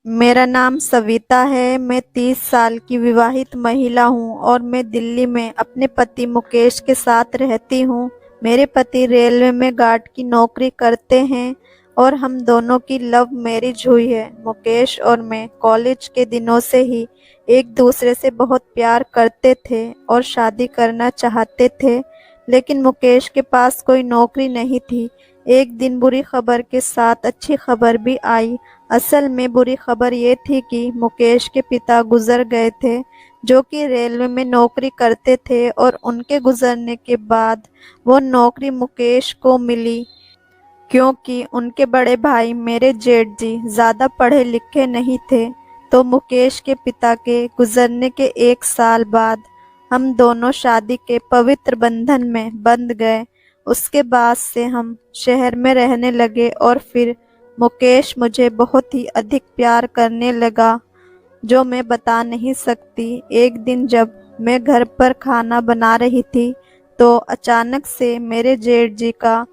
मेरा नाम सविता है। मैं 30 साल की विवाहित महिला हूँ और मैं दिल्ली में अपने पति मुकेश के साथ रहती हूँ। मेरे पति रेलवे में गार्ड की नौकरी करते हैं और हम दोनों की लव मैरिज हुई है। मुकेश और मैं कॉलेज के दिनों से ही एक दूसरे से बहुत प्यार करते थे और शादी करना चाहते थे, लेकिन मुकेश के पास कोई नौकरी नहीं थी। एक दिन बुरी खबर के साथ अच्छी खबर भी आई। असल में बुरी खबर ये थी कि मुकेश के पिता गुजर गए थे, जो कि रेलवे में नौकरी करते थे, और उनके गुजरने के बाद वो नौकरी मुकेश को मिली, क्योंकि उनके बड़े भाई मेरे जेठ जी ज़्यादा पढ़े लिखे नहीं थे। तो मुकेश के पिता के गुजरने के 1 साल बाद हम दोनों शादी के पवित्र बंधन में बंध गए। उसके बाद से हम शहर में रहने लगे और फिर मुकेश मुझे बहुत ही अधिक प्यार करने लगा, जो मैं बता नहीं सकती। एक दिन जब मैं घर पर खाना बना रही थी तो अचानक से मेरे जेठ जी का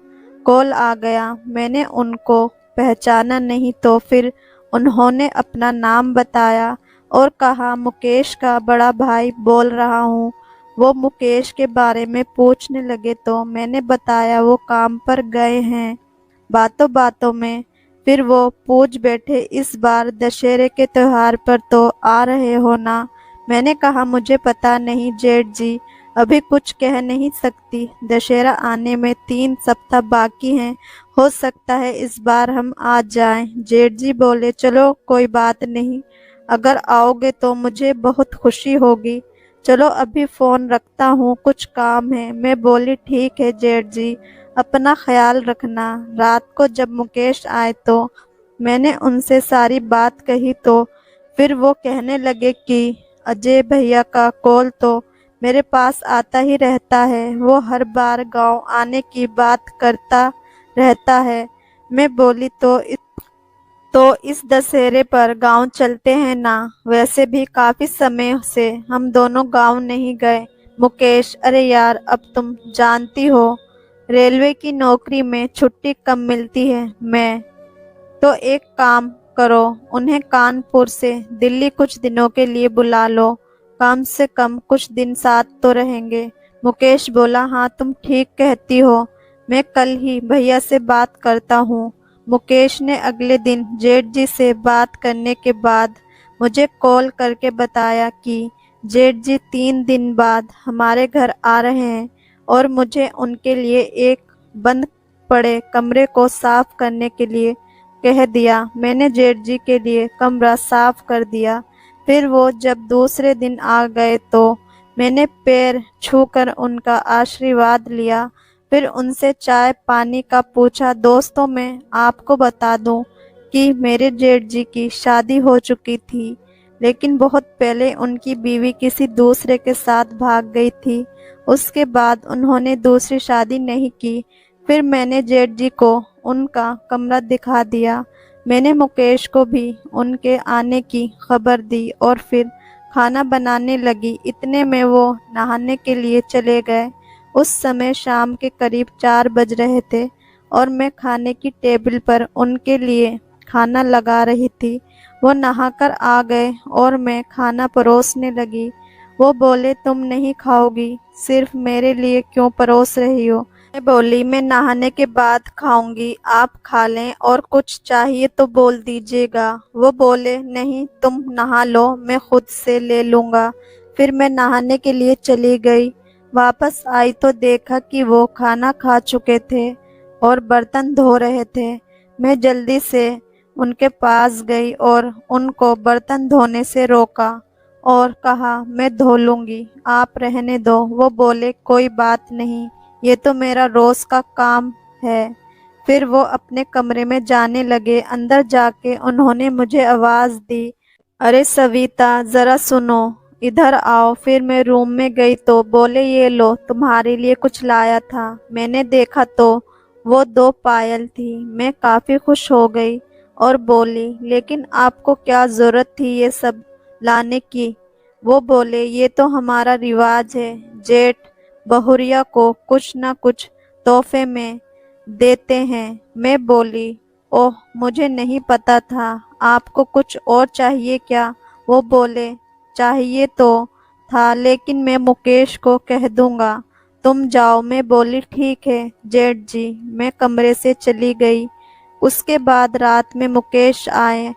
कॉल आ गया। मैंने उनको पहचाना नहीं, तो फिर उन्होंने अपना नाम बताया और कहा, मुकेश का बड़ा भाई बोल रहा हूँ। वो मुकेश के बारे में पूछने लगे तो मैंने बताया वो काम पर गए हैं। बातों बातों में फिर वो पूछ बैठे, इस बार दशहरे के त्योहार पर तो आ रहे हो ना? मैंने कहा, मुझे पता नहीं जेठ जी, अभी कुछ कह नहीं सकती। दशहरा आने में 3 सप्ताह बाकी हैं, हो सकता है इस बार हम आ जाएं। जेठ जी बोले, चलो कोई बात नहीं, अगर आओगे तो मुझे बहुत खुशी होगी। चलो अभी फ़ोन रखता हूँ, कुछ काम है। मैं बोली, ठीक है जेठ जी, अपना ख्याल रखना। रात को जब मुकेश आए तो मैंने उनसे सारी बात कही, तो फिर वो कहने लगे कि अजय भैया का कॉल तो मेरे पास आता ही रहता है, वो हर बार गांव आने की बात करता रहता है। मैं बोली, तो इस दशहरे पर गांव चलते हैं ना? वैसे भी काफी समय से हम दोनों गांव नहीं गए। मुकेश, अरे यार, अब तुम जानती हो रेलवे की नौकरी में छुट्टी कम मिलती है। मैं तो एक काम करो, उन्हें कानपुर से दिल्ली कुछ दिनों के लिए बुला लो, कम से कम कुछ दिन साथ तो रहेंगे। मुकेश बोला, हाँ तुम ठीक कहती हो, मैं कल ही भैया से बात करता हूँ। मुकेश ने अगले दिन जेठ जी से बात करने के बाद मुझे कॉल करके बताया कि जेठ जी 3 दिन बाद हमारे घर आ रहे हैं और मुझे उनके लिए एक बंद पड़े कमरे को साफ करने के लिए कह दिया। मैंने जेठ जी के लिए कमरा साफ कर दिया। फिर वो जब दूसरे दिन आ गए तो मैंने पैर छूकर उनका आशीर्वाद लिया। फिर उनसे चाय पानी का पूछा। दोस्तों, मैं आपको बता दूं कि मेरे जेठ जी की शादी हो चुकी थी, लेकिन बहुत पहले उनकी बीवी किसी दूसरे के साथ भाग गई थी। उसके बाद उन्होंने दूसरी शादी नहीं की। फिर मैंने जेठ जी को उनका कमरा दिखा दिया। मैंने मुकेश को भी उनके आने की खबर दी और फिर खाना बनाने लगी। इतने में वो नहाने के लिए चले गए। उस समय शाम के करीब 4 बज रहे थे और मैं खाने की टेबल पर उनके लिए खाना लगा रही थी। वो नहाकर आ गए और मैं खाना परोसने लगी। वो बोले, तुम नहीं खाओगी? सिर्फ मेरे लिए क्यों परोस रही हो? मैं बोली, मैं नहाने के बाद खाऊंगी, आप खा लें, और कुछ चाहिए तो बोल दीजिएगा। वो बोले, नहीं तुम नहा लो, मैं खुद से ले लूँगा। फिर मैं नहाने के लिए चली गई। वापस आई तो देखा कि वो खाना खा चुके थे और बर्तन धो रहे थे। मैं जल्दी से उनके पास गई और उनको बर्तन धोने से रोका और कहा, मैं धो लूँगी, आप रहने दो। वो बोले, कोई बात नहीं, ये तो मेरा रोज का काम है। फिर वो अपने कमरे में जाने लगे। अंदर जाके उन्होंने मुझे आवाज़ दी, अरे सविता, ज़रा सुनो, इधर आओ। फिर मैं रूम में गई तो बोले, ये लो, तुम्हारे लिए कुछ लाया था। मैंने देखा तो वो 2 पायल थी। मैं काफ़ी खुश हो गई और बोली, लेकिन आपको क्या ज़रूरत थी ये सब लाने की? वो बोले, ये तो हमारा रिवाज है, जेठ बहुरिया को कुछ न कुछ तोहफे में देते हैं। मैं बोली, ओह, मुझे नहीं पता था, आपको कुछ और चाहिए क्या? वो बोले, चाहिए तो था, लेकिन मैं मुकेश को कह दूंगा। तुम जाओ। मैं बोली, ठीक है जेठ जी। मैं कमरे से चली गई। उसके बाद रात में मुकेश आए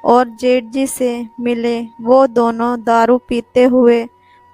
और जेठ जी से मिले। वो दोनों दारू पीते हुए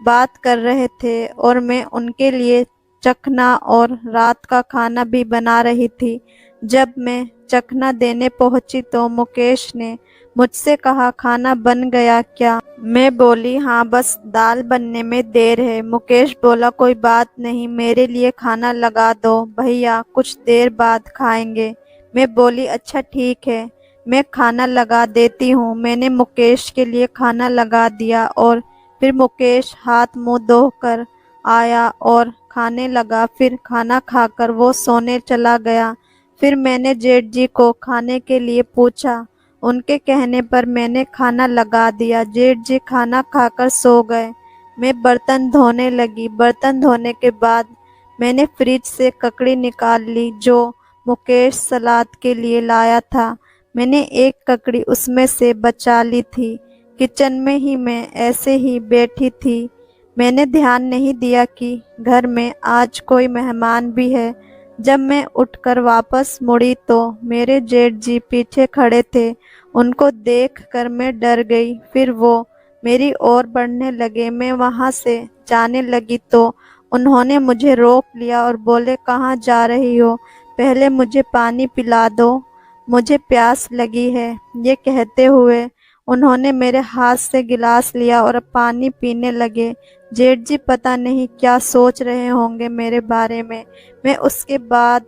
बात कर रहे थे और मैं उनके लिए चखना और रात का खाना भी बना रही थी। जब मैं चखना देने पहुंची तो मुकेश ने मुझसे कहा, खाना बन गया क्या? मैं बोली, हाँ, बस दाल बनने में देर है। मुकेश बोला, कोई बात नहीं, मेरे लिए खाना लगा दो भैया, कुछ देर बाद खाएंगे। मैं बोली, अच्छा ठीक है, मैं खाना लगा देती हूँ। मैंने मुकेश के लिए खाना लगा दिया और फिर मुकेश हाथ मुंह धोकर आया और खाने लगा। फिर खाना खाकर वो सोने चला गया। फिर मैंने जेठ जी को खाने के लिए पूछा। उनके कहने पर मैंने खाना लगा दिया। जेठ जी खाना खाकर सो गए। मैं बर्तन धोने लगी। बर्तन धोने के बाद मैंने फ्रिज से ककड़ी निकाल ली जो मुकेश सलाद के लिए लाया था। मैंने एक ककड़ी उसमें से बचा ली थी। किचन में ही मैं ऐसे ही बैठी थी। मैंने ध्यान नहीं दिया कि घर में आज कोई मेहमान भी है। जब मैं उठकर वापस मुड़ी तो मेरे जेठ जी पीछे खड़े थे। उनको देखकर मैं डर गई। फिर वो मेरी ओर बढ़ने लगे। मैं वहां से जाने लगी तो उन्होंने मुझे रोक लिया और बोले, कहाँ जा रही हो? पहले मुझे पानी पिला दो, मुझे प्यास लगी है। ये कहते हुए उन्होंने मेरे हाथ से गिलास लिया और पानी पीने लगे। जेठ जी पता नहीं क्या सोच रहे होंगे मेरे बारे में। मैं उसके बाद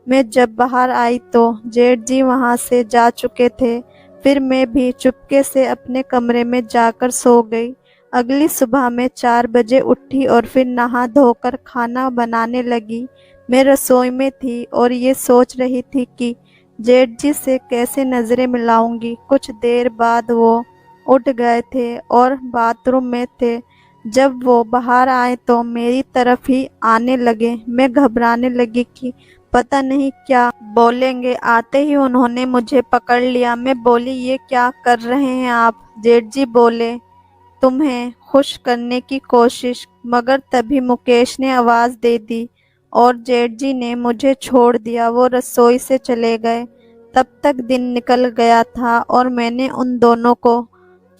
मैं जब बाहर आई तो जेठ जी वहां से जा चुके थे। फिर मैं भी चुपके से अपने कमरे में जाकर सो गई। अगली सुबह मैं 4 बजे उठी और फिर नहा धोकर खाना बनाने लगी। मैं रसोई में थी और ये सोच रही थी कि जेठ जी से कैसे नजरें मिलाऊंगी। कुछ देर बाद वो उठ गए थे और बाथरूम में थे। जब वो बाहर आए तो मेरी तरफ ही आने लगे। मैं घबराने लगी कि पता नहीं क्या बोलेंगे। आते ही उन्होंने मुझे पकड़ लिया। मैं बोली, ये क्या कर रहे हैं आप? जेठ जी बोले, तुम्हें खुश करने की कोशिश। मगर तभी मुकेश ने आवाज दे दी और जेठ जी ने मुझे छोड़ दिया। वो रसोई से चले गए। तब तक दिन निकल गया था और मैंने उन दोनों को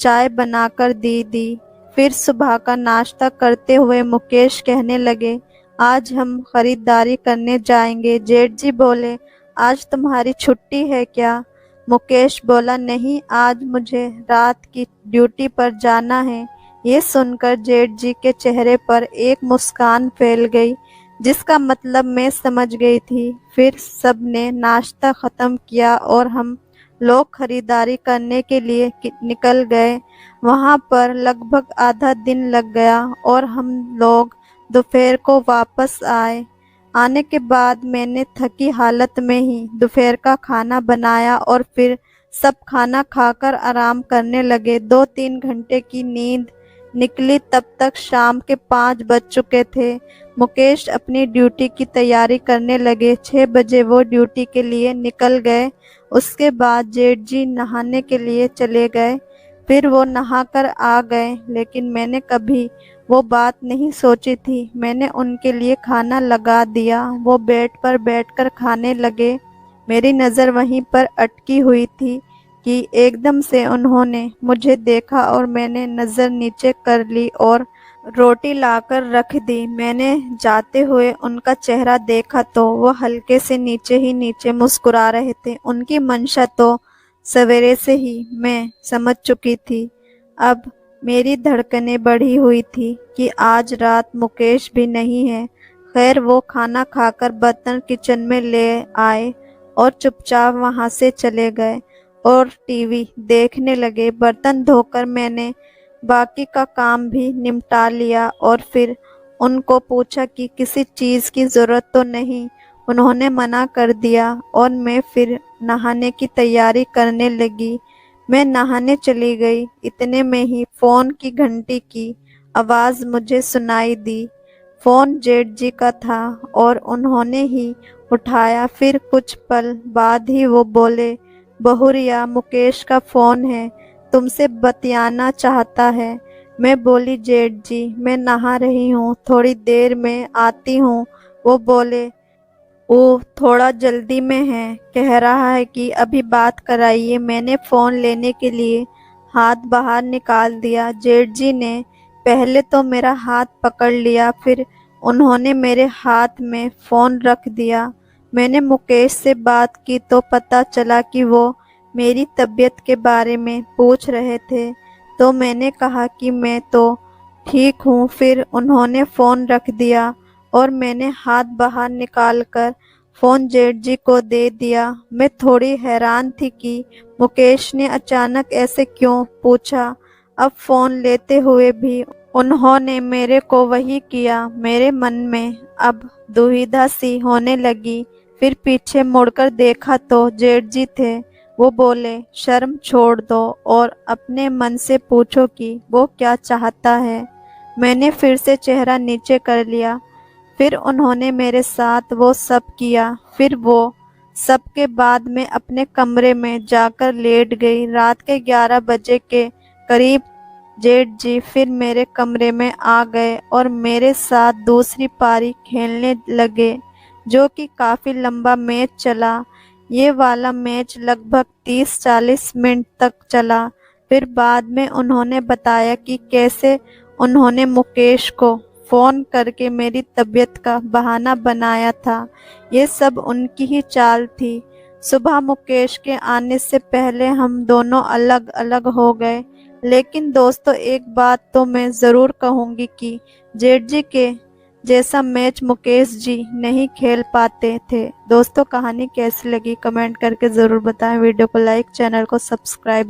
चाय बनाकर दी। फिर सुबह का नाश्ता करते हुए मुकेश कहने लगे, आज हम खरीदारी करने जाएंगे। जेठ जी बोले, आज तुम्हारी छुट्टी है क्या? मुकेश बोला, नहीं, आज मुझे रात की ड्यूटी पर जाना है। ये सुनकर जेठ जी के चेहरे पर एक मुस्कान फैल गई, जिसका मतलब मैं समझ गई थी। फिर सबने नाश्ता खत्म किया और हम लोग खरीदारी करने के लिए निकल गए। वहां पर लगभग आधा दिन लग गया और हम लोग दोपहर को वापस आए। आने के बाद मैंने थकी हालत में ही दोपहर का खाना बनाया और फिर सब खाना खाकर आराम करने लगे। 2-3 घंटे की नींद निकली। तब तक शाम के 5 बज चुके थे। मुकेश अपनी ड्यूटी की तैयारी करने लगे। 6 बजे वो ड्यूटी के लिए निकल गए। उसके बाद जेठ जी नहाने के लिए चले गए। फिर वो नहाकर आ गए, लेकिन मैंने कभी वो बात नहीं सोची थी। मैंने उनके लिए खाना लगा दिया। वो बेड पर बैठकर खाने लगे। मेरी नज़र वहीं पर अटकी हुई थी कि एकदम से उन्होंने मुझे देखा और मैंने नज़र नीचे कर ली और रोटी लाकर रख दी। मैंने जाते हुए उनका चेहरा देखा तो वो हल्के से नीचे ही नीचे मुस्कुरा रहे थे। उनकी मंशा तो सवेरे से ही मैं समझ चुकी थी। अब मेरी धड़कनें बढ़ी हुई थी कि आज रात मुकेश भी नहीं है। खैर, वो खाना खाकर बर्तन किचन में ले आए और चुपचाप वहां से चले गए और टीवी देखने लगे। बर्तन धोकर मैंने बाकी का काम भी निपटा लिया और फिर उनको पूछा कि किसी चीज़ की ज़रूरत तो नहीं। उन्होंने मना कर दिया और मैं फिर नहाने की तैयारी करने लगी। मैं नहाने चली गई। इतने में ही फ़ोन की घंटी की आवाज़ मुझे सुनाई दी। फ़ोन जेठ जी का था और उन्होंने ही उठाया। फिर कुछ पल बाद ही वो बोले, बहुरिया मुकेश का फ़ोन है, तुमसे बतियाना चाहता है। मैं बोली जेठ जी मैं नहा रही हूँ, थोड़ी देर में आती हूँ। वो बोले वो थोड़ा जल्दी में है, कह रहा है कि अभी बात कराइए। मैंने फ़ोन लेने के लिए हाथ बाहर निकाल दिया। जेठ जी ने पहले तो मेरा हाथ पकड़ लिया, फिर उन्होंने मेरे हाथ में फ़ोन रख दिया। मैंने मुकेश से बात की तो पता चला कि वो मेरी तबीयत के बारे में पूछ रहे थे, तो मैंने कहा कि मैं तो ठीक हूँ। फिर उन्होंने फ़ोन रख दिया और मैंने हाथ बाहर निकालकर फ़ोन जेठ जी को दे दिया। मैं थोड़ी हैरान थी कि मुकेश ने अचानक ऐसे क्यों पूछा। अब फ़ोन लेते हुए भी उन्होंने मेरे को वही किया। मेरे मन में अब दुविधा सी होने लगी। फिर पीछे मुड़कर देखा तो जेठ जी थे। वो बोले शर्म छोड़ दो और अपने मन से पूछो कि वो क्या चाहता है। मैंने फिर से चेहरा नीचे कर लिया। फिर उन्होंने मेरे साथ वो सब किया। फिर वो सब के बाद मैं अपने कमरे में जाकर लेट गई। रात के 11 बजे के करीब जेठ जी फिर मेरे कमरे में आ गए और मेरे साथ दूसरी पारी खेलने लगे, जो कि काफ़ी लंबा मैच चला। ये वाला मैच लगभग 30-40 मिनट तक चला। फिर बाद में उन्होंने बताया कि कैसे उन्होंने मुकेश को फ़ोन करके मेरी तबीयत का बहाना बनाया था। ये सब उनकी ही चाल थी। सुबह मुकेश के आने से पहले हम दोनों अलग अलग हो गए। लेकिन दोस्तों एक बात तो मैं ज़रूर कहूँगी कि जेठ जी के जैसा मैच मुकेश जी नहीं खेल पाते थे। दोस्तों कहानी कैसी लगी कमेंट करके ज़रूर बताएं। वीडियो को लाइक, चैनल को सब्सक्राइब